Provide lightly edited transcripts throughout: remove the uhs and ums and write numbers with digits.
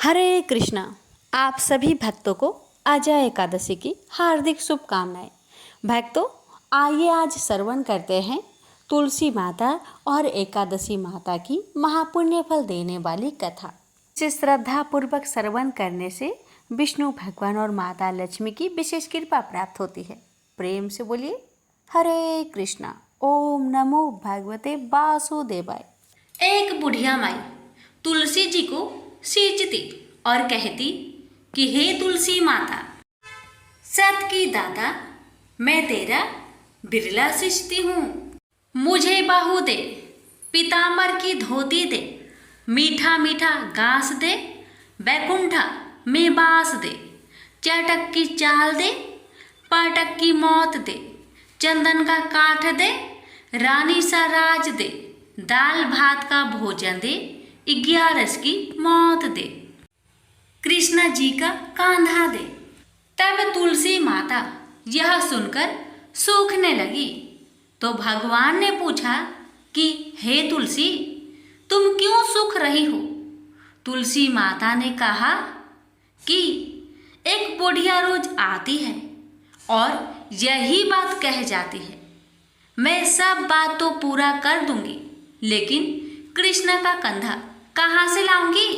हरे कृष्णा। आप सभी भक्तों को अजय एकादशी की हार्दिक शुभकामनाएं। भक्तों, आइए आज श्रवण करते हैं तुलसी माता और एकादशी माता की महापुण्य फल देने वाली कथा। इसे श्रद्धा पूर्वक श्रवण करने से विष्णु भगवान और माता लक्ष्मी की विशेष कृपा प्राप्त होती है। प्रेम से बोलिए हरे कृष्णा। ओम नमो भगवते वासुदेवाय। एक बुढ़िया माई तुलसी जी को सींचती और कहती कि हे तुलसी माता, सत की दाता, मैं तेरा बिरला सींचती हूँ। मुझे बाहु दे, पीतांबर की धोती दे, मीठा मीठा घास दे, बैकुंठा में बास दे, चटक की चाल दे, पाटक की मौत दे, चंदन का काठ दे, रानी सा राज दे, दाल भात का भोजन दे, 11 की मौत दे, कृष्णा जी का कांधा दे। तब तुलसी माता यह सुनकर सूखने लगी तो भगवान ने पूछा कि हे तुलसी, तुम क्यों सूख रही हो? तुलसी माता ने कहा कि एक बुढ़िया रोज आती है और यही बात कह जाती है, मैं सब बात तो पूरा कर दूंगी, लेकिन कृष्ण का कंधा कहाँ से लाऊंगी?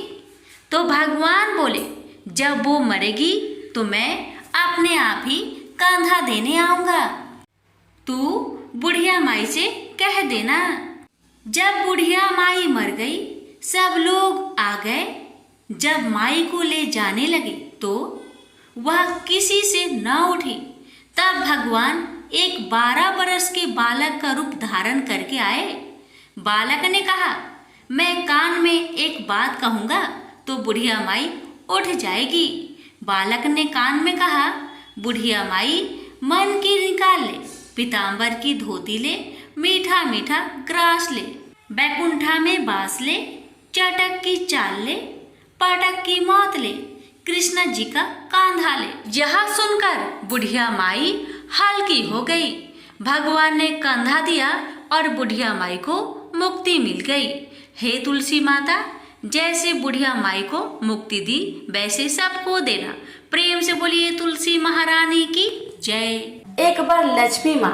तो भगवान बोले, जब वो मरेगी तो मैं अपने आप ही कंधा देने आऊंगा। तू बुढ़िया माई से कह देना। जब बुढ़िया माई मर गई, सब लोग आ गए। जब माई को ले जाने लगे तो वह किसी से न उठी। तब भगवान एक 12 बरस के बालक का रूप धारण करके आए। बालक ने कहा, मैं कान में एक बात कहूँगा तो बुढ़िया माई उठ जाएगी। बालक ने कान में कहा, बुढ़िया माई मन की निकाल ले, पीतांबर की धोती ले, मीठा मीठा ग्रास ले, बैकुंठा में बास ले, चटक की चाल ले, पाटक की मौत ले, कृष्ण जी का कांधा ले। यह सुनकर बुढ़िया माई हल्की हो गई। भगवान ने कंधा दिया और बुढ़िया माई को मुक्ति मिल गई। हे तुलसी माता, जैसे बुढ़िया माई को मुक्ति दी वैसे सबको देना। प्रेम से बोलिए तुलसी महारानी की जय। एक बार लक्ष्मी माँ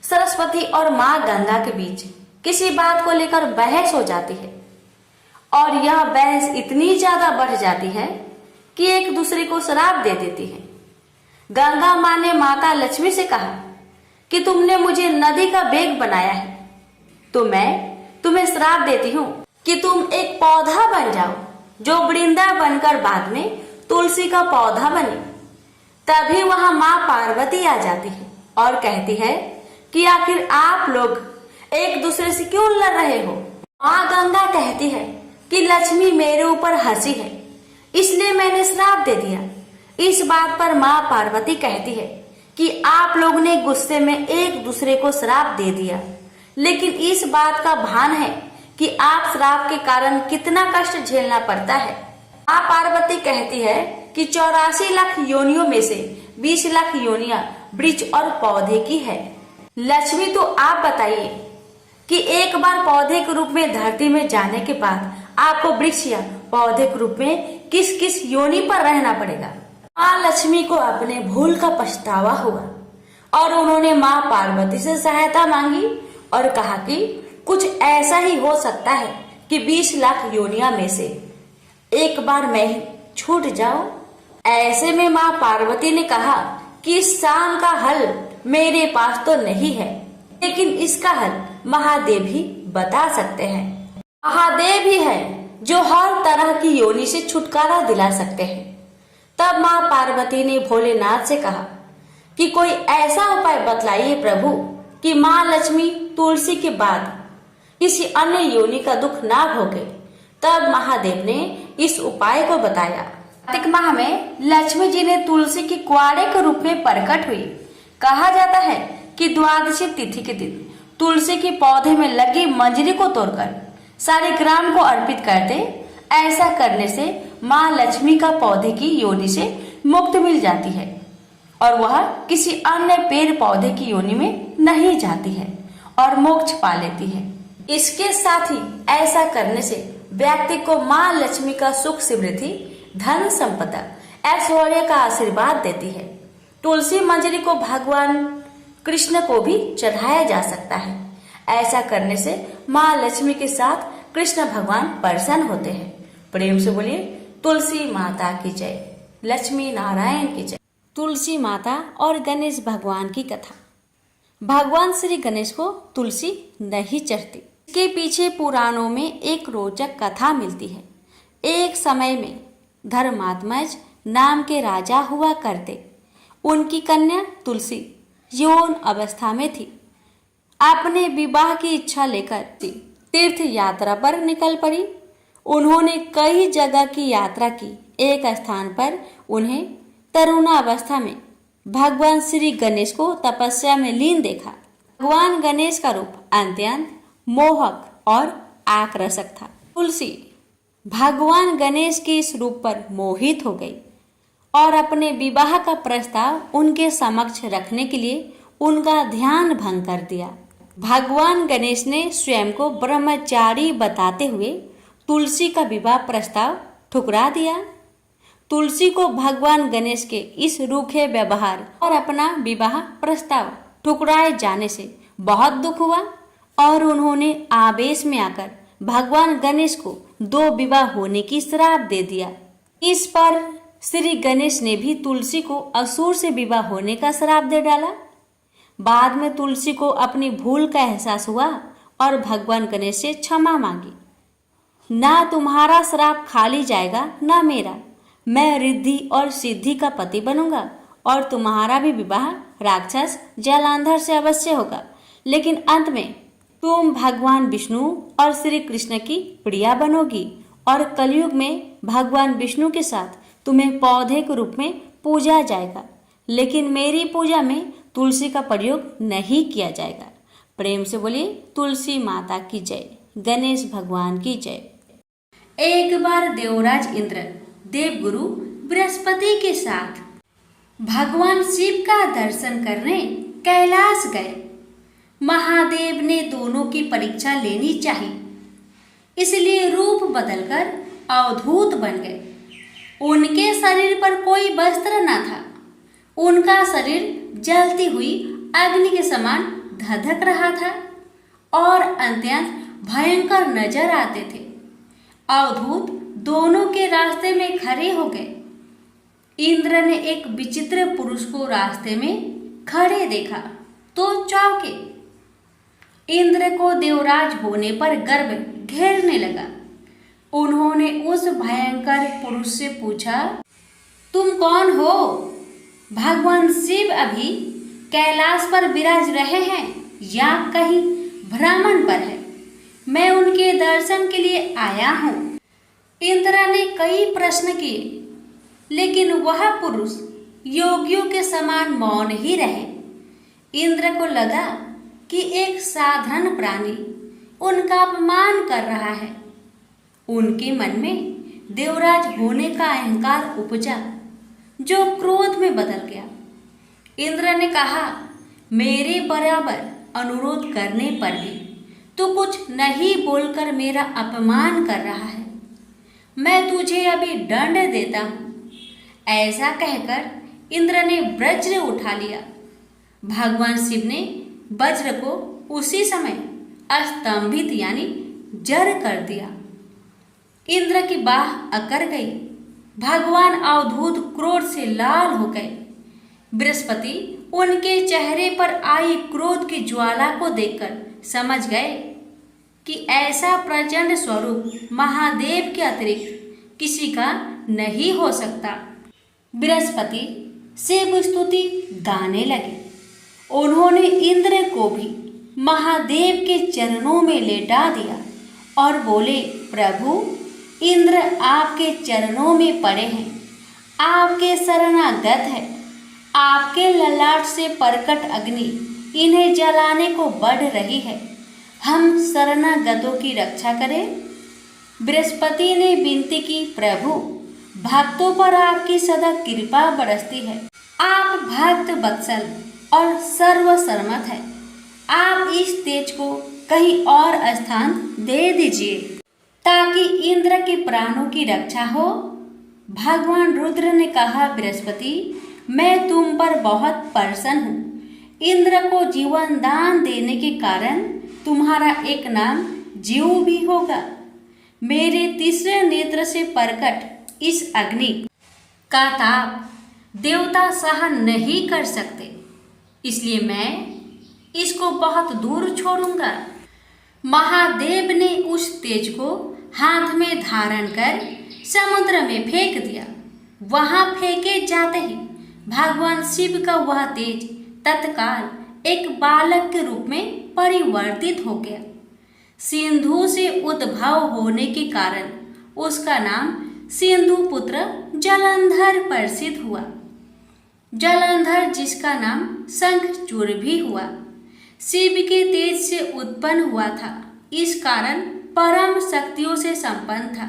सरस्वती और माँ गंगा के बीच किसी बात को लेकर बहस हो जाती है और यह बहस इतनी ज्यादा बढ़ जाती है कि एक दूसरे को श्राप दे देती है। गंगा माँ ने माता लक्ष्मी से कहा कि तुमने मुझे नदी का बेग बनाया है, तो मैं तुम्हें श्राप देती हूँ कि तुम एक पौधा बन जाओ जो वृंदा बनकर बाद में तुलसी का पौधा बने। तभी वहां माँ पार्वती आ जाती है और कहती है कि आखिर आप लोग एक दूसरे से क्यों लड़ रहे हो? माँ गंगा कहती है कि लक्ष्मी मेरे ऊपर हंसी है, इसलिए मैंने श्राप दे दिया। इस बात पर माँ पार्वती कहती है कि आप लोग ने गुस्से में एक दूसरे को श्राप दे दिया, लेकिन इस बात का भान है कि आप श्राप के कारण कितना कष्ट झेलना पड़ता है। माँ पार्वती कहती है कि 84 लाख योनियों में से 20 लाख योनियां वृक्ष और पौधे की है। लक्ष्मी, तो आप बताइए कि एक बार पौधे के रूप में धरती में जाने के बाद आपको वृक्ष या पौधे के रूप में किस किस योनि पर रहना पड़ेगा? माँ लक्ष्मी को अपने भूल का पछतावा हुआ और उन्होंने माँ पार्वती से सहायता मांगी और कहा कि कुछ ऐसा ही हो सकता है कि 20 लाख योनिया में से एक बार मैं छूट जाऊं। ऐसे में माँ पार्वती ने कहा कि इस शाम का हल मेरे पास तो नहीं है, लेकिन इसका हल महादेव ही बता सकते हैं। महादेव ही है जो हर तरह की योनि से छुटकारा दिला सकते हैं। तब माँ पार्वती ने भोलेनाथ से कहा कि कोई ऐसा उपाय बतलाइए प्रभु कि माँ लक्ष्मी तुलसी के बाद किसी अन्य योनि का दुख ना भोगे। तब महादेव ने इस उपाय को बताया। कार्तिक माह में लक्ष्मी जी ने तुलसी के कुआरे के रूप में प्रकट हुई। कहा जाता है कि द्वादशी तिथि के दिन तुलसी के पौधे में लगी मंजरी को तोड़कर सारे ग्राम को अर्पित कर दे। ऐसा करने से माँ लक्ष्मी का पौधे की योनि से मुक्ति मिल जाती है और वह किसी अन्य पेड़ पौधे की योनि में नहीं जाती है और मोक्ष पा लेती है। इसके साथ ही ऐसा करने से व्यक्ति को माँ लक्ष्मी का सुख समृद्धि, धन संपदा, ऐश्वर्य का आशीर्वाद देती है। तुलसी मंजरी को भगवान कृष्ण को भी चढ़ाया जा सकता है। ऐसा करने से माँ लक्ष्मी के साथ कृष्ण भगवान प्रसन्न होते हैं। प्रेम से बोलिए तुलसी माता की जय, लक्ष्मी नारायण की जय। तुलसी माता और गणेश भगवान की कथा। भगवान श्री गणेश को तुलसी नहीं चढ़ती। इसके पीछे पुराणों में एक रोचक कथा मिलती है। एक समय में धर्मात्मज नाम के राजा हुआ करते। उनकी कन्या तुलसी यौन अवस्था में थी। अपने विवाह की इच्छा लेकर तीर्थ यात्रा पर निकल पड़ी। उन्होंने कई जगह की यात्रा की। एक स्थान पर उन्हें तरुणावस्था में भगवान श्री गणेश को तपस्या में लीन देखा। भगवान गणेश का रूप अत्यंत मोहक और आकर्षक था। तुलसी भगवान गणेश के इस रूप पर मोहित हो गई और अपने विवाह का प्रस्ताव उनके समक्ष रखने के लिए उनका ध्यान भंग कर दिया। भगवान गणेश ने स्वयं को ब्रह्मचारी बताते हुए तुलसी का विवाह प्रस्ताव ठुकरा दिया। तुलसी को भगवान गणेश के इस रूखे व्यवहार और अपना विवाह प्रस्ताव ठुकराए जाने से बहुत दुख हुआ और उन्होंने आवेश में आकर भगवान गणेश को 2 विवाह होने की श्राप दे दिया। इस पर श्री गणेश ने भी तुलसी को असुर से विवाह होने का श्राप दे डाला। बाद में तुलसी को अपनी भूल का एहसास हुआ और भगवान गणेश से क्षमा मांगी। ना तुम्हारा श्राप खाली जाएगा ना मेरा। मैं रिद्धि और सिद्धि का पति बनूंगा और तुम्हारा भी विवाह राक्षस जलांधर से अवश्य होगा। लेकिन अंत में तुम भगवान विष्णु और श्री कृष्ण की प्रिया बनोगी और कलयुग में भगवान विष्णु के साथ तुम्हें पौधे के रूप में पूजा जाएगा। लेकिन मेरी पूजा में तुलसी का प्रयोग नहीं किया जाएगा। प्रेम से बोलिए तुलसी माता की जय, गणेश भगवान की जय। एक बार देवराज इंद्र देवगुरु बृहस्पति के साथ भगवान शिव का दर्शन करने कैलाश गए। महादेव ने दोनों की परीक्षा लेनी चाहिए, इसलिए रूप बदलकर अवधूत बन गए। उनके शरीर पर कोई वस्त्र न था। उनका शरीर जलती हुई अग्नि के समान धधक रहा था और अत्यंत भयंकर नजर आते थे। अवधूत दोनों के रास्ते में खड़े हो गए। इंद्र ने एक विचित्र पुरुष को रास्ते में खड़े देखा तो चौंके। इंद्र को देवराज होने पर गर्व घेरने लगा। उन्होंने उस भयंकर पुरुष से पूछा, तुम कौन हो? भगवान शिव अभी कैलाश पर विराज रहे हैं या कहीं भ्रमण पर है? मैं उनके दर्शन के लिए आया हूँ। इंद्र ने कई प्रश्न किए, लेकिन वह पुरुष योगियों के समान मौन ही रहे। इंद्र को लगा कि एक साधारण प्राणी उनका अपमान कर रहा है। उनके मन में देवराज होने का अहंकार उपजा, जो क्रोध में बदल गया। इंद्र ने कहा, मेरे बराबर अनुरोध करने पर भी तू कुछ नहीं बोलकर मेरा अपमान कर रहा है। मैं तुझे अभी दंड देता हूँ। ऐसा कहकर इंद्र ने वज्र उठा लिया। भगवान शिव ने वज्र को उसी समय स्तंभित यानी जड़ कर दिया। इंद्र की बाह अकड़ गई। भगवान अवधूत क्रोध से लाल हो गए। बृहस्पति उनके चेहरे पर आई क्रोध की ज्वाला को देखकर समझ गए कि ऐसा प्रचंड स्वरूप महादेव के अतिरिक्त किसी का नहीं हो सकता। बृहस्पति शिव स्तुति गाने लगे। उन्होंने इंद्र को भी महादेव के चरणों में लेटा दिया और बोले, प्रभु, इंद्र आपके चरणों में पड़े हैं, आपके शरणागत है। आपके ललाट से प्रकट अग्नि इन्हें जलाने को बढ़ रही है। हम शरणागतों की रक्षा करें। बृहस्पति ने विनती की, प्रभु, भक्तों पर आपकी सदा कृपा बरसती है। आप भक्त वत्सल और सर्वसम्मत है। आप इस तेज को कहीं और स्थान दे दीजिए। ताकि इंद्र के प्राणों की रक्षा हो। भगवान रुद्र ने कहा, बृहस्पति, मैं तुम पर बहुत प्रसन्न हूँ। इंद्र को जीवन दान देने के कारण तुम्हारा एक नाम जीव भी होगा। मेरे तीसरे नेत्र से प्रकट इस अग्नि का ताप देवता सहन नहीं कर सकते, इसलिए मैं इसको बहुत दूर छोड़ूंगा। महादेव ने उस तेज को हाथ में धारण कर समुद्र में फेंक दिया। वहां फेंके जाते ही भगवान शिव का वह तेज तत्काल एक बालक के रूप में परिवर्तित हो गया। सिंधु से उद्भव होने के कारण उसका नाम सिंधु पुत्र जलंधर प्रसिद्ध हुआ। जलंधर जिसका नाम शंखचूड़ भी हुआ, शिव के तेज से उत्पन्न हुआ था। इस कारण परम शक्तियों से संपन्न था।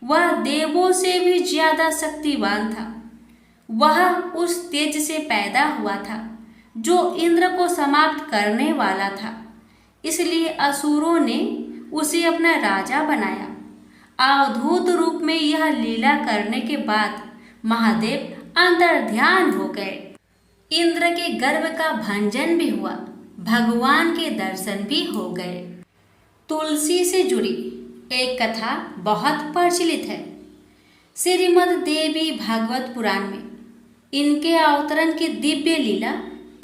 वह देवों से भी ज्यादा शक्तिवान था। वह उस तेज से पैदा हुआ था जो इंद्र को समाप्त करने वाला था। इसलिए असुरों ने उसे अपना राजा बनाया। अवधूत रूप में यह लीला करने के बाद महादेव अंतर्ध्यान हो गए। इंद्र के गर्भ का भंजन भी हुआ, भगवान के दर्शन भी हो गए। तुलसी से जुड़ी एक कथा बहुत प्रचलित है। श्रीमद् देवी भागवत पुराण में इनके अवतरण की दिव्य लीला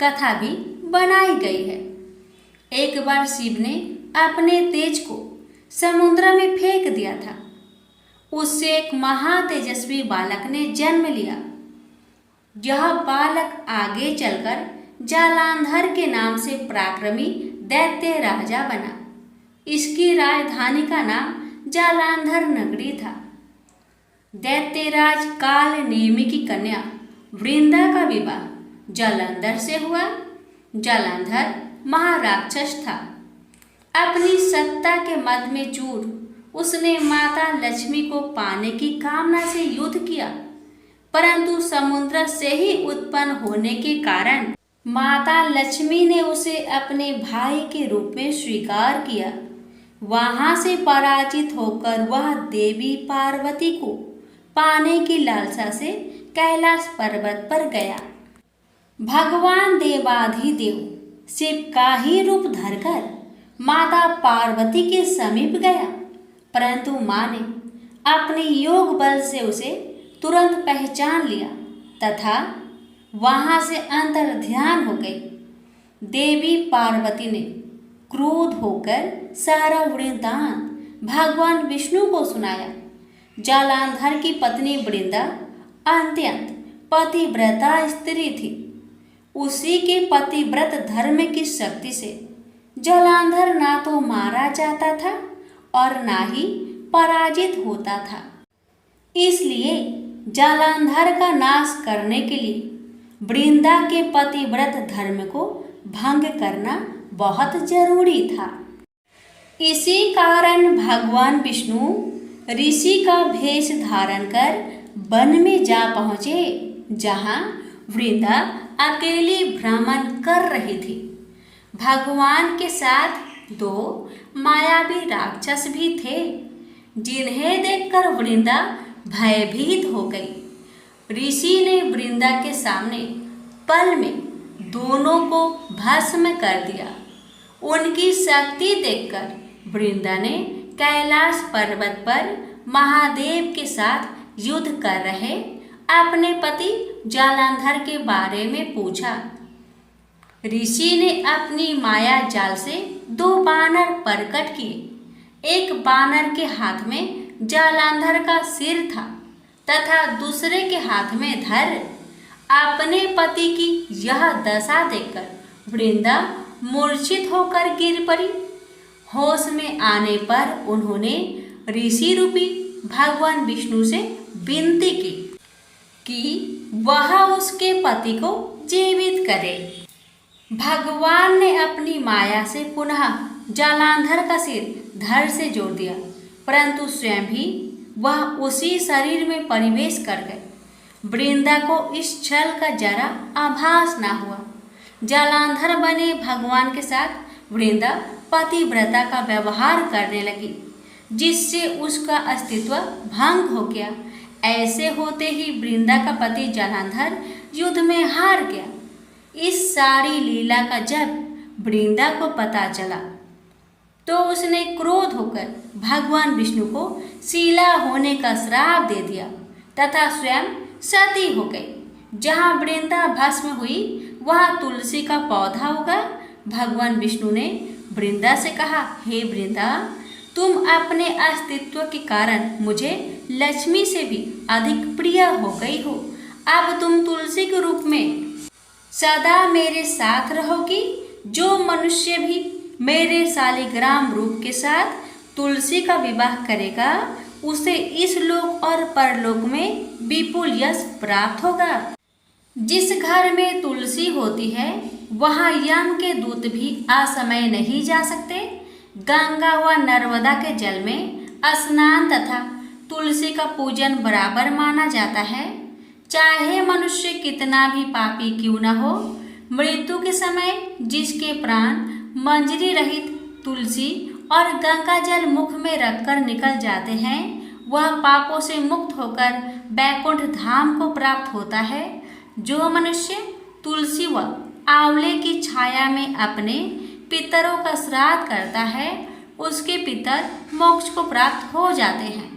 कथा भी बनाई गई है। एक बार शिव ने अपने तेज को समुद्र में फेंक दिया था। उससे एक महातेजस्वी बालक ने जन्म लिया। यह बालक आगे चलकर जालांधर के नाम से पराक्रमी दैत्य राजा बना। इसकी राजधानी का नाम जालांधर नगरी था। दैत्यराज काल नेमि की कन्या वृंदा का विवाह जालंधर से हुआ। जालंधर महाराक्षस था। अपनी सत्ता के मद में चूर उसने माता लक्ष्मी को पाने की कामना से युद्ध किया, परंतु समुद्र से ही उत्पन्न होने के कारण माता लक्ष्मी ने उसे अपने भाई के रूप में स्वीकार किया। वहां से पराजित होकर वह देवी पार्वती को पाने की लालसा से कैलाश पर्वत पर गया। भगवान देवाधिदेव शिव का ही रूप धरकर माता पार्वती के समीप गया, परंतु मां ने अपने योग बल से उसे तुरंत पहचान लिया तथा वहां से अंतर्ध्यान हो गई। देवी पार्वती ने क्रोध होकर सारा वृत्तांत भगवान विष्णु को सुनाया। जालांधर की पत्नी वृंदा अत्यंत पतिव्रता स्त्री थी। उसी के पतिव्रत धर्म की शक्ति से जालांधर ना तो मारा जाता था और ना ही पराजित होता था। इसलिए जालांधर का नाश करने के लिए वृंदा के पतिव्रत धर्म को भंग करना बहुत जरूरी था। इसी कारण भगवान विष्णु ऋषि का भेष धारण कर वन में जा पहुँचे, जहाँ वृंदा अकेली भ्रमण कर रही थी। भगवान के साथ दो मायावी राक्षस भी थे, जिन्हें देखकर वृंदा भयभीत हो गई। ऋषि ने वृंदा के सामने पल में दोनों को भस्म कर दिया। उनकी शक्ति देखकर वृंदा ने कैलाश पर्वत पर महादेव के साथ युद्ध कर रहे अपने पति जालंधर के बारे में पूछा। ऋषि ने अपनी माया जाल से दो बानर प्रकट किए। एक बानर के हाथ में जालंधर का सिर था तथा दूसरे के हाथ में धर। अपने पति की यह दशा देखकर वृंदा मूर्छित होकर गिर पड़ी। होश में आने पर उन्होंने ऋषि रूपी भगवान विष्णु से विनती की कि वह उसके पति को जीवित करे। भगवान ने अपनी माया से पुनः जालंधर का सिर धड़ से जोड़ दिया, परंतु स्वयं भी वह उसी शरीर में प्रवेश कर गए। वृंदा को इस छल का जरा आभास न हुआ। जालंधर बने भगवान के साथ वृंदा पतिव्रता का व्यवहार करने लगी। जिससे उसका अस्तित्व भंग हो गया। ऐसे होते ही वृंदा का पति जलांधर युद्ध में हार गया। इस सारी लीला का जब वृंदा को पता चला तो उसने क्रोध होकर भगवान विष्णु को शीला होने का श्राप दे दिया तथा स्वयं सती हो गई। जहाँ वृंदा भस्म हुई वहाँ तुलसी का पौधा उगा। भगवान विष्णु ने वृंदा से कहा, हे वृंदा, तुम अपने अस्तित्व के कारण मुझे लक्ष्मी से भी अधिक प्रिय हो गई हो। अब तुम तुलसी के रूप में सदा मेरे साथ रहोगी। जो मनुष्य भी मेरे शालिग्राम रूप के साथ तुलसी का विवाह करेगा उसे इस लोक और परलोक में विपुल यश प्राप्त होगा। जिस घर में तुलसी होती है वहाँ यम के दूत भी असमय नहीं जा सकते। गंगा व नर्मदा के जल में स्नान तथा तुलसी का पूजन बराबर माना जाता है। चाहे मनुष्य कितना भी पापी क्यों न हो, मृत्यु के समय जिसके प्राण मंजरी रहित तुलसी और गंगा जल मुख में रखकर निकल जाते हैं वह पापों से मुक्त होकर बैकुंठ धाम को प्राप्त होता है। जो मनुष्य तुलसी व आंवले की छाया में अपने पितरों का श्राद्ध करता है उसके पितर मोक्ष को प्राप्त हो जाते हैं।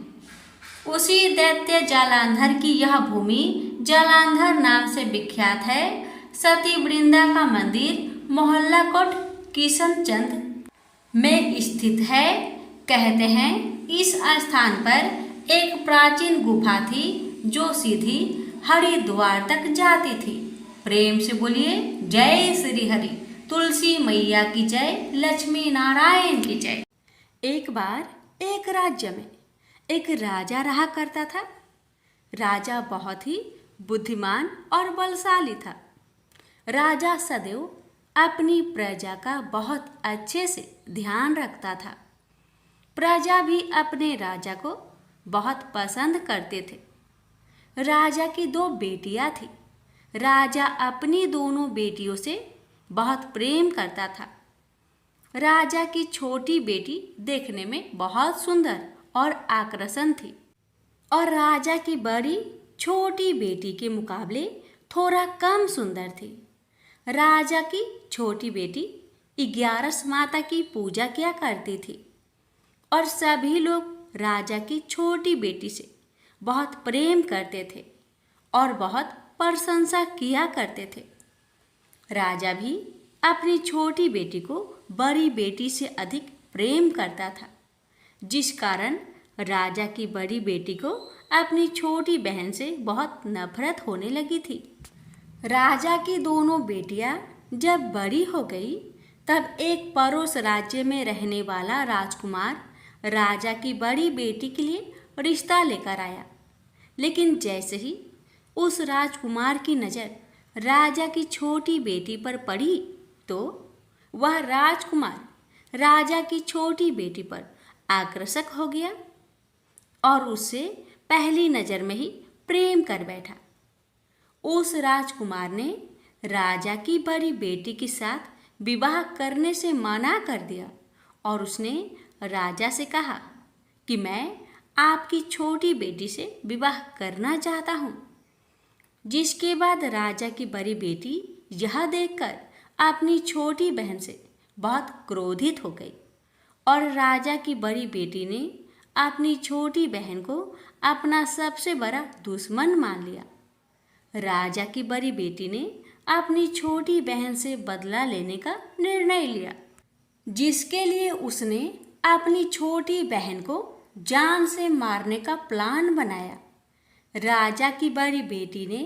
उसी दैत्य जालांधर की यह भूमि जालांधर नाम से विख्यात है। सती वृंदा का मंदिर मोहल्ला कोट किशनचंद में स्थित है। कहते हैं इस स्थान पर एक प्राचीन गुफा थी जो सीधी हरिद्वार तक जाती थी। प्रेम से बोलिए जय श्री हरि। तुलसी मैया की जय, लक्ष्मी नारायण की जय। एक बार एक राज्य में एक राजा रहा करता था। राजा बहुत ही बुद्धिमान और बलशाली था। राजा सदैव अपनी प्रजा का बहुत अच्छे से ध्यान रखता था। प्रजा भी अपने राजा को बहुत पसंद करते थे। राजा की 2 बेटियां थीं। राजा अपनी दोनों बेटियों से बहुत प्रेम करता था। राजा की छोटी बेटी देखने में बहुत सुंदर और आकर्षण थी और राजा की बड़ी छोटी बेटी के मुकाबले थोड़ा कम सुंदर थी। राजा की छोटी बेटी 11 माता की पूजा किया करती थी और सभी लोग राजा की छोटी बेटी से बहुत प्रेम करते थे और बहुत प्रशंसा किया करते थे। राजा भी अपनी छोटी बेटी को बड़ी बेटी से अधिक प्रेम करता था, जिस कारण राजा की बड़ी बेटी को अपनी छोटी बहन से बहुत नफरत होने लगी थी। राजा की दोनों बेटियां जब बड़ी हो गई तब एक पड़ोस राज्य में रहने वाला राजकुमार राजा की बड़ी बेटी के लिए रिश्ता लेकर आया। लेकिन जैसे ही उस राजकुमार की नज़र राजा की छोटी बेटी पर पड़ी तो वह राजकुमार राजा की छोटी बेटी पर आकर्षक हो गया और उससे पहली नज़र में ही प्रेम कर बैठा। उस राजकुमार ने राजा की बड़ी बेटी के साथ विवाह करने से मना कर दिया और उसने राजा से कहा कि मैं आपकी छोटी बेटी से विवाह करना चाहता हूँ। जिसके बाद राजा की बड़ी बेटी यह देखकर अपनी छोटी बहन से बहुत क्रोधित हो गई और राजा की बड़ी बेटी ने अपनी छोटी बहन को अपना सबसे बड़ा दुश्मन मान लिया। राजा की बड़ी बेटी ने अपनी छोटी बहन से बदला लेने का निर्णय लिया, जिसके लिए उसने अपनी छोटी बहन को जान से मारने का प्लान बनाया। राजा की बड़ी बेटी ने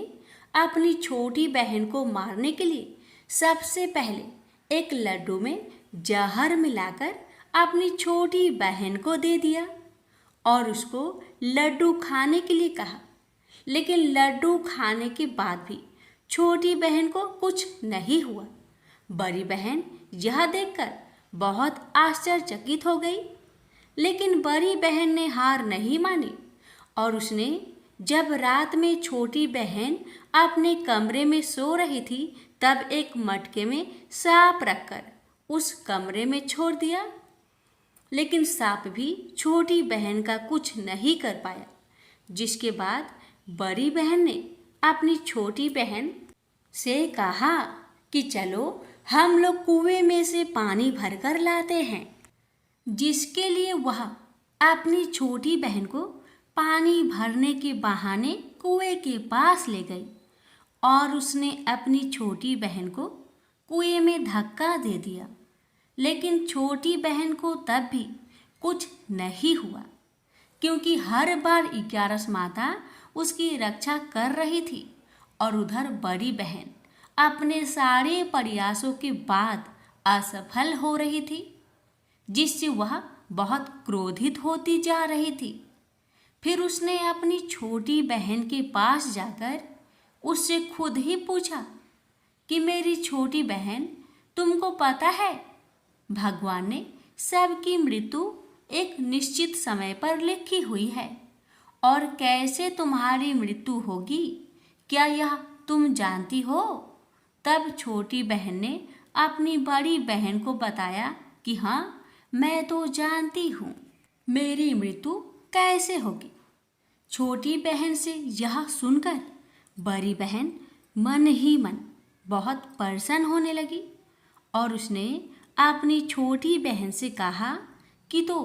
अपनी छोटी बहन को मारने के लिए सबसे पहले एक लड्डू में जहर मिलाकर अपनी छोटी बहन को दे दिया और उसको लड्डू खाने के लिए कहा। लेकिन लड्डू खाने के बाद भी छोटी बहन को कुछ नहीं हुआ। बड़ी बहन यह देखकर बहुत आश्चर्यचकित हो गई। लेकिन बड़ी बहन ने हार नहीं मानी और उसने जब रात में छोटी बहन अपने कमरे में सो रही थी तब एक मटके में सांप रखकर उस कमरे में छोड़ दिया। लेकिन सांप भी छोटी बहन का कुछ नहीं कर पाया। जिसके बाद बड़ी बहन ने अपनी छोटी बहन से कहा कि चलो हम लोग कुएं में से पानी भरकर लाते हैं। जिसके लिए वह अपनी छोटी बहन को पानी भरने के बहाने कुएं के पास ले गई और उसने अपनी छोटी बहन को कुएं में धक्का दे दिया। लेकिन छोटी बहन को तब भी कुछ नहीं हुआ, क्योंकि हर बार 11 माता उसकी रक्षा कर रही थी और उधर बड़ी बहन अपने सारे प्रयासों के बाद असफल हो रही थी, जिससे वह बहुत क्रोधित होती जा रही थी। फिर उसने अपनी छोटी बहन के पास जाकर उससे खुद ही पूछा कि मेरी छोटी बहन, तुमको पता है भगवान ने सबकी मृत्यु एक निश्चित समय पर लिखी हुई है, और कैसे तुम्हारी मृत्यु होगी क्या यह तुम जानती हो? तब छोटी बहन ने अपनी बड़ी बहन को बताया कि हाँ, मैं तो जानती हूँ मेरी मृत्यु कैसे होगी। छोटी बहन से यह सुनकर बड़ी बहन मन ही मन बहुत प्रसन्न होने लगी और उसने अपनी छोटी बहन से कहा कि तो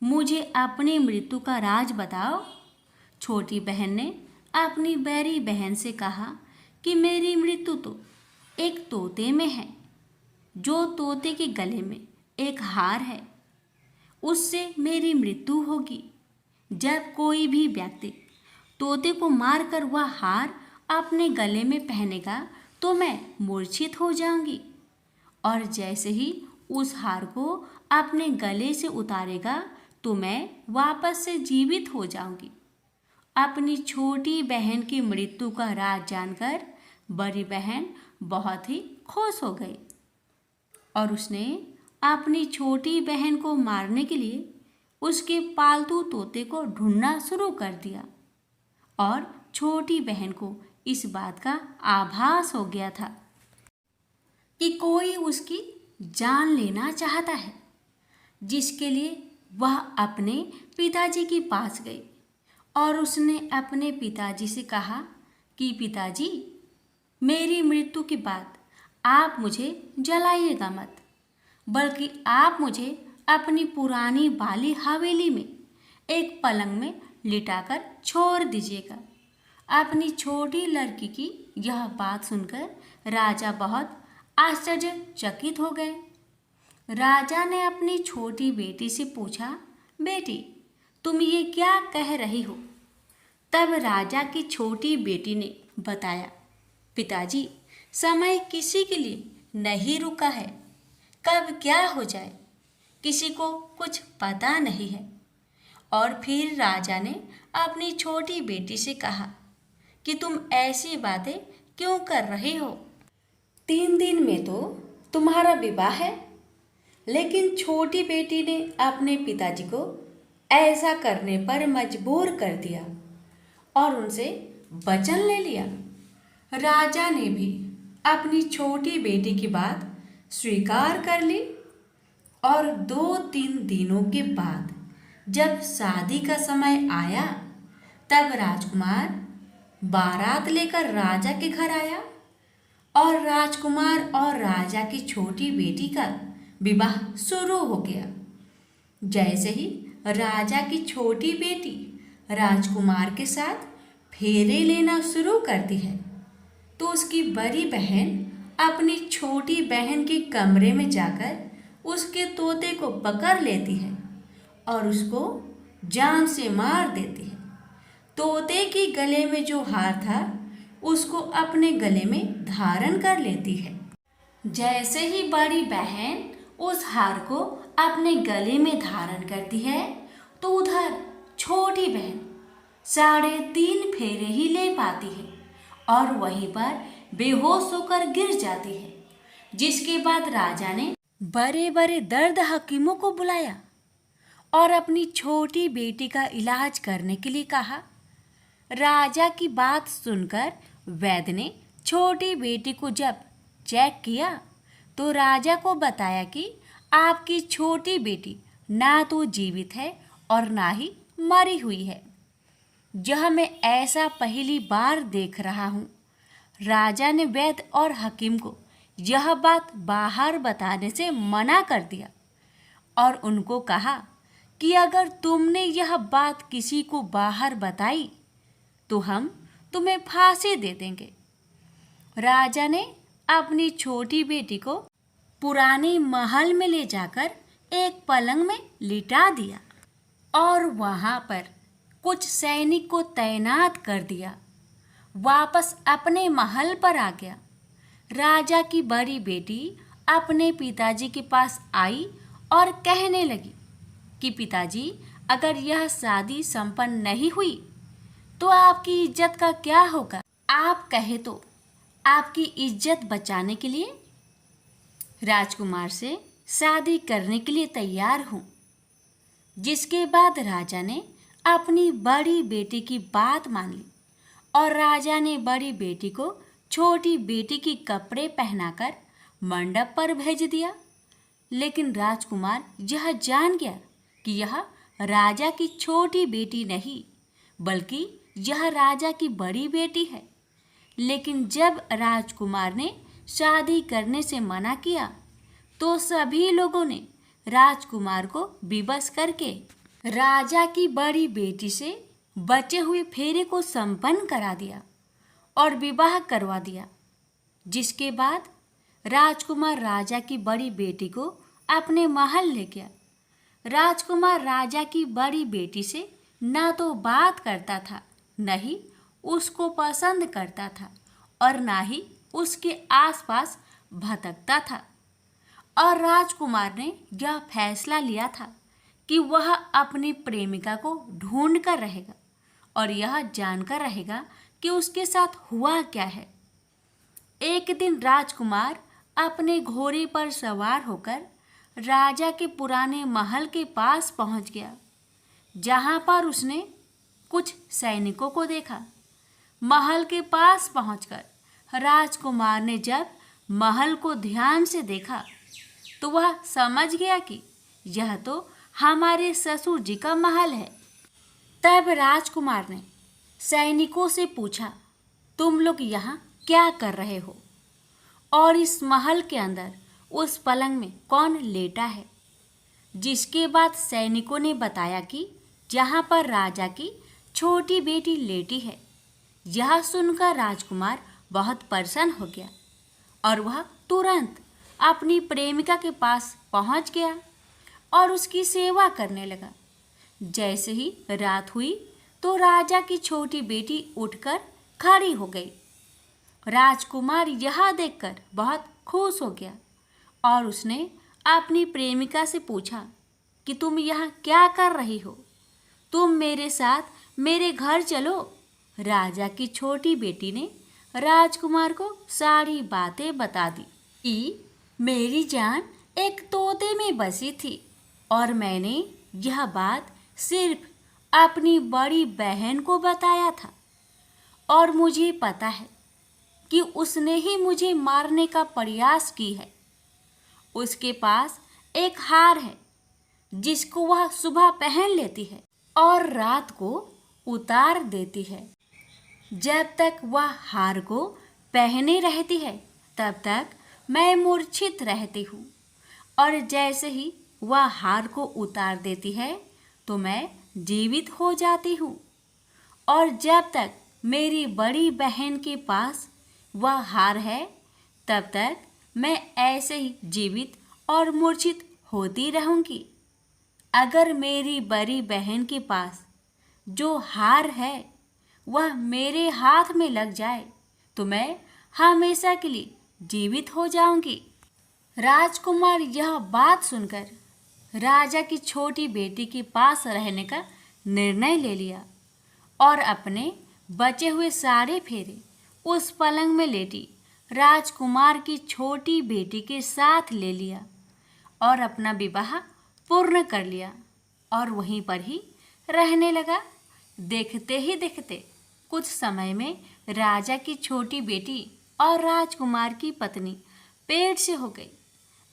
मुझे अपनी मृत्यु का राज बताओ। छोटी बहन ने अपनी बड़ी बहन से कहा कि मेरी मृत्यु तो एक तोते में है। जो तोते के गले में एक हार है, उससे मेरी मृत्यु होगी। जब कोई भी व्यक्ति तोते को मारकर वह हार अपने गले में पहनेगा तो मैं मूर्छित हो जाऊंगी, और जैसे ही उस हार को अपने गले से उतारेगा तो मैं वापस से जीवित हो जाऊंगी। अपनी छोटी बहन की मृत्यु का राज जानकर बड़ी बहन बहुत ही खुश हो गई और उसने अपनी छोटी बहन को मारने के लिए उसके पालतू तोते को ढूंढना शुरू कर दिया, और छोटी बहन को इस बात का आभास हो गया था कि कोई उसकी जान लेना चाहता है। जिसके लिए वह अपने पिताजी के पास गई और उसने अपने पिताजी से कहा कि पिताजी, मेरी मृत्यु के बाद आप मुझे जलाइएगा मत, बल्कि आप मुझे अपनी पुरानी वाली हवेली में एक पलंग में लिटाकर छोड़ दीजिएगा। अपनी छोटी लड़की की यह बात सुनकर राजा बहुत आश्चर्यचकित हो गए। राजा ने अपनी छोटी बेटी से पूछा, बेटी, तुम ये क्या कह रही हो? तब राजा की छोटी बेटी ने बताया, पिताजी, समय किसी के लिए नहीं रुका है, कब क्या हो जाए किसी को कुछ पता नहीं है। और फिर राजा ने अपनी छोटी बेटी से कहा कि तुम ऐसी बातें क्यों कर रही हो? 3 दिन में तो तुम्हारा विवाह है। लेकिन छोटी बेटी ने अपने पिताजी को ऐसा करने पर मजबूर कर दिया और उनसे वचन ले लिया। राजा ने भी अपनी छोटी बेटी की बात स्वीकार कर ली और 2-3 दिनों के बाद जब शादी का समय आया तब राजकुमार बारात लेकर राजा के घर आया और राजकुमार और राजा की छोटी बेटी का विवाह शुरू हो गया। जैसे ही राजा की छोटी बेटी राजकुमार के साथ फेरे लेना शुरू करती है तो उसकी बड़ी बहन अपनी छोटी बहन के कमरे में जाकर उसके तोते को पकड़ लेती है और उसको जान से मार देती है। तोते के गले में जो हार था उसको अपने गले में धारण कर लेती है। जैसे ही बड़ी बहन उस हार को अपने गले में धारण करती है तो उधर छोटी बहन 3.5 फेरे ही ले पाती है और वहीं पर बेहोश होकर गिर जाती है। जिसके बाद राजा ने बड़े बड़े दर्द हकीमों को बुलाया और अपनी छोटी बेटी का इलाज करने के लिए कहा। राजा की बात सुनकर वैद्य ने छोटी बेटी को जब चेक किया तो राजा को बताया कि आपकी छोटी बेटी ना तो जीवित है और ना ही मरी हुई है। यह मैं ऐसा पहली बार देख रहा हूँ। राजा ने वैद्य और हकीम को यह बात बाहर बताने से मना कर दिया और उनको कहा कि अगर तुमने यह बात किसी को बाहर बताई तो हम तुम्हें फांसी दे देंगे। राजा ने अपनी छोटी बेटी को पुराने महल में ले जाकर एक पलंग में लिटा दिया और वहां पर कुछ सैनिक को तैनात कर दिया। वापस अपने महल पर आ गया। राजा की बड़ी बेटी अपने पिताजी के पास आई और कहने लगी कि पिताजी, अगर यह शादी संपन्न नहीं हुई तो आपकी इज्जत का क्या होगा? आप कहे तो आपकी इज्जत बचाने के लिए राजकुमार से शादी करने के लिए तैयार हूँ। जिसके बाद राजा ने अपनी बड़ी बेटी की बात मान ली और राजा ने बड़ी बेटी को छोटी बेटी की कपड़े पहनाकर मंडप पर भेज दिया। लेकिन राजकुमार यह जान गया कि यह राजा की छोटी बेटी नहीं बल्कि यह राजा की बड़ी बेटी है। लेकिन जब राजकुमार ने शादी करने से मना किया तो सभी लोगों ने राजकुमार को विवश करके राजा की बड़ी बेटी से बचे हुए फेरे को संपन्न करा दिया और विवाह करवा दिया। जिसके बाद राजकुमार राजा की बड़ी बेटी को अपने महल ले गया। राजकुमार राजा की बड़ी बेटी से ना तो बात करता था, न ही उसको पसंद करता था और ना ही उसके आसपास भटकता था। और राजकुमार ने यह फैसला लिया था कि वह अपनी प्रेमिका को ढूंढ कर रहेगा और यह जानकर रहेगा कि उसके साथ हुआ क्या है। एक दिन राजकुमार अपने घोड़े पर सवार होकर राजा के पुराने महल के पास पहुंच गया, जहां पर उसने कुछ सैनिकों को देखा। महल के पास पहुंचकर राजकुमार ने जब महल को ध्यान से देखा तो वह समझ गया कि यह तो हमारे ससुर जी का महल है। तब राजकुमार ने सैनिकों से पूछा, तुम लोग यहाँ क्या कर रहे हो और इस महल के अंदर उस पलंग में कौन लेटा है? जिसके बाद सैनिकों ने बताया कि यहाँ पर राजा की छोटी बेटी लेटी है। यह सुनकर राजकुमार बहुत प्रसन्न हो गया और वह तुरंत अपनी प्रेमिका के पास पहुंच गया और उसकी सेवा करने लगा। जैसे ही रात हुई तो राजा की छोटी बेटी उठकर खड़ी हो गई। राजकुमार यह देखकर बहुत खुश हो गया और उसने अपनी प्रेमिका से पूछा कि तुम यहाँ क्या कर रही हो? तुम मेरे साथ मेरे घर चलो। राजा की छोटी बेटी ने राजकुमार को सारी बातें बता दी कि मेरी जान एक तोते में बसी थी और मैंने यह बात सिर्फ अपनी बड़ी बहन को बताया था और मुझे पता है कि उसने ही मुझे मारने का प्रयास की है। उसके पास एक हार है जिसको वह सुबह पहन लेती है और रात को उतार देती है। जब तक वह हार को पहने रहती है तब तक मैं मूर्छित रहती हूँ और जैसे ही वह हार को उतार देती है तो मैं जीवित हो जाती हूँ। और जब तक मेरी बड़ी बहन के पास वह हार है तब तक मैं ऐसे ही जीवित और मूर्छित होती रहूँगी। अगर मेरी बड़ी बहन के पास जो हार है वह मेरे हाथ में लग जाए तो मैं हमेशा के लिए जीवित हो जाऊंगी। राजकुमार यह बात सुनकर राजा की छोटी बेटी के पास रहने का निर्णय ले लिया और अपने बचे हुए सारे फेरे उस पलंग में लेटी राजकुमार की छोटी बेटी के साथ ले लिया और अपना विवाह पूर्ण कर लिया और वहीं पर ही रहने लगा। देखते ही देखते कुछ समय में राजा की छोटी बेटी और राजकुमार की पत्नी पेट से हो गई।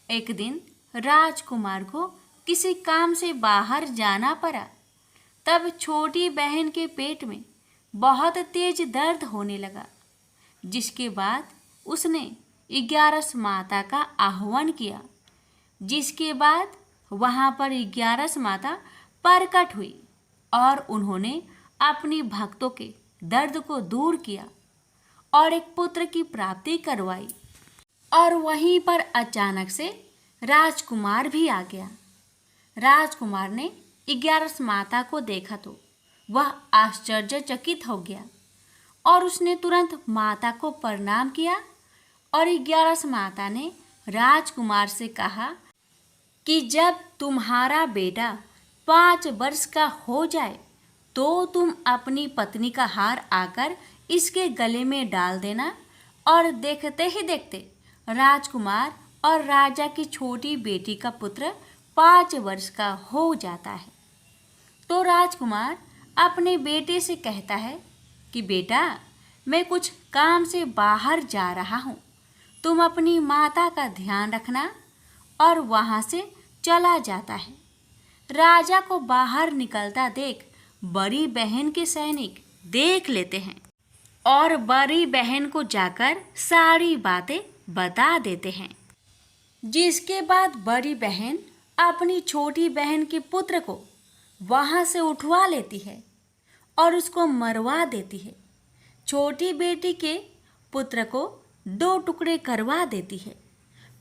एक दिन राजकुमार को किसी काम से बाहर जाना पड़ा, तब छोटी बहन के पेट में बहुत तेज दर्द होने लगा, जिसके बाद उसने 11 माता का आह्वान किया। जिसके बाद वहाँ पर 11 माता प्रकट हुई और उन्होंने अपनी भक्तों के दर्द को दूर किया और एक पुत्र की प्राप्ति करवाई। और वहीं पर अचानक से राजकुमार भी आ गया। राजकुमार ने 11 माता को देखा तो वह आश्चर्यचकित हो गया और उसने तुरंत माता को प्रणाम किया। और 11 माता ने राजकुमार से कहा कि जब तुम्हारा बेटा 5 वर्ष का हो जाए तो तुम अपनी पत्नी का हार आकर इसके गले में डाल देना। और देखते ही देखते राजकुमार और राजा की छोटी बेटी का पुत्र 5 वर्ष का हो जाता है। तो राजकुमार अपने बेटे से कहता है कि बेटा, मैं कुछ काम से बाहर जा रहा हूँ, तुम अपनी माता का ध्यान रखना। और वहाँ से चला जाता है। राजा को बाहर निकलता देख बड़ी बहन के सैनिक देख लेते हैं और बड़ी बहन को जाकर सारी बातें बता देते हैं। जिसके बाद बड़ी बहन अपनी छोटी बहन के पुत्र को वहाँ से उठवा लेती है और उसको मरवा देती है। छोटी बेटी के पुत्र को 2 टुकड़े करवा देती है।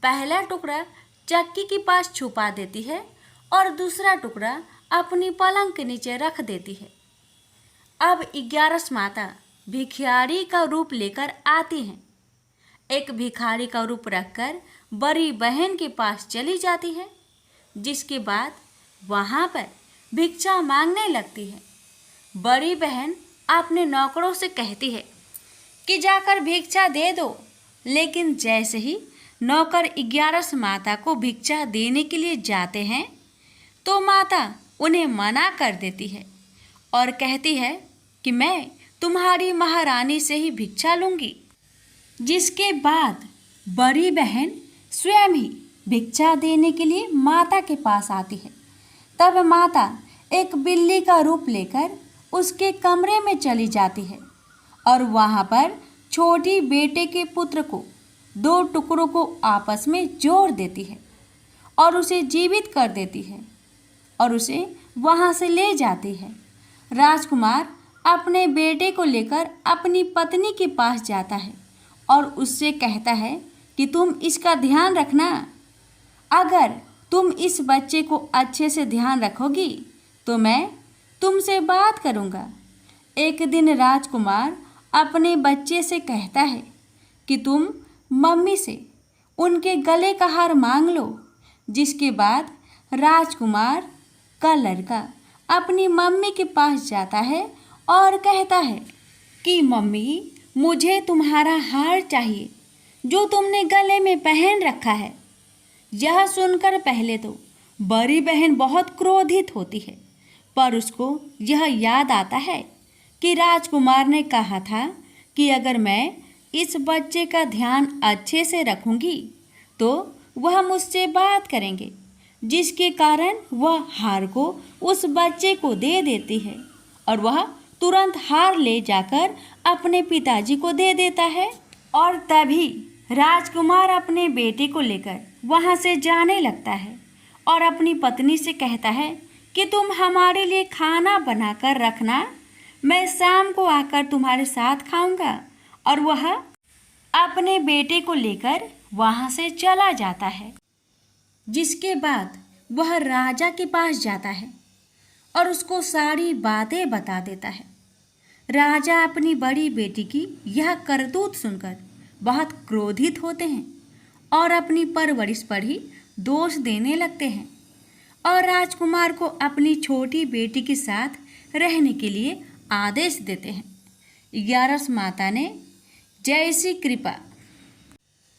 पहला टुकड़ा चक्की के पास छुपा देती है और दूसरा टुकड़ा अपनी पलंग के नीचे रख देती है। अब 11 माता भिखारी का रूप लेकर आती हैं। एक भिखारी का रूप रखकर बड़ी बहन के पास चली जाती है। जिसके बाद वहाँ पर भिक्षा मांगने लगती है। बड़ी बहन अपने नौकरों से कहती है कि जाकर भिक्षा दे दो, लेकिन जैसे ही नौकर 11 माता को भिक्षा देने के लिए जाते हैं तो माता उन्हें मना कर देती है और कहती है कि मैं तुम्हारी महारानी से ही भिक्षा लूँगी। जिसके बाद बड़ी बहन स्वयं ही भिक्षा देने के लिए माता के पास आती है। तब माता एक बिल्ली का रूप लेकर उसके कमरे में चली जाती है और वहाँ पर छोटी बेटे के पुत्र को 2 टुकड़ों को आपस में जोड़ देती है और उसे जीवित कर देती है और उसे वहाँ से ले जाती है। राजकुमार अपने बेटे को लेकर अपनी पत्नी के पास जाता है और उससे कहता है कि तुम इसका ध्यान रखना। अगर तुम इस बच्चे को अच्छे से ध्यान रखोगी तो मैं तुमसे बात करूँगा। एक दिन राजकुमार अपने बच्चे से कहता है कि तुम मम्मी से उनके गले का हार मांग लो। जिसके बाद राजकुमार का लड़का अपनी मम्मी के पास जाता है और कहता है कि मम्मी, मुझे तुम्हारा हार चाहिए जो तुमने गले में पहन रखा है। यह सुनकर पहले तो बड़ी बहन बहुत क्रोधित होती है, पर उसको यह याद आता है कि राजकुमार ने कहा था कि अगर मैं इस बच्चे का ध्यान अच्छे से रखूंगी तो वह मुझसे बात करेंगे, जिसके कारण वह हार को उस बच्चे को दे देती है और वह तुरंत हार ले जाकर अपने पिताजी को दे देता है। और तभी राजकुमार अपने बेटे को लेकर वहाँ से जाने लगता है और अपनी पत्नी से कहता है कि तुम हमारे लिए खाना बनाकर रखना, मैं शाम को आकर तुम्हारे साथ खाऊंगा। और वह अपने बेटे को लेकर वहाँ से चला जाता है। जिसके बाद वह राजा के पास जाता है और उसको सारी बातें बता देता है। राजा अपनी बड़ी बेटी की यह करतूत सुनकर बहुत क्रोधित होते हैं और अपनी परवरिश पर ही दोष देने लगते हैं और राजकुमार को अपनी छोटी बेटी के साथ रहने के लिए आदेश देते हैं। 11 माता ने जैसी कृपा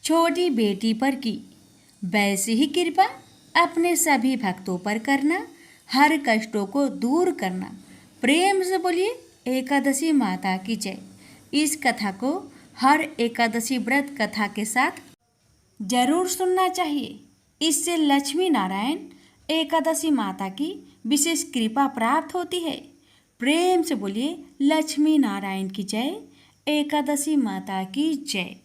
छोटी बेटी पर की, वैसी ही कृपा अपने सभी भक्तों पर करना, हर कष्टों को दूर करना। प्रेम से बोलिए एकादशी माता की जय। इस कथा को हर एकादशी व्रत कथा के साथ जरूर सुनना चाहिए। इससे लक्ष्मी नारायण एकादशी माता की विशेष कृपा प्राप्त होती है। प्रेम से बोलिए लक्ष्मी नारायण की जय, एकादशी माता की जय।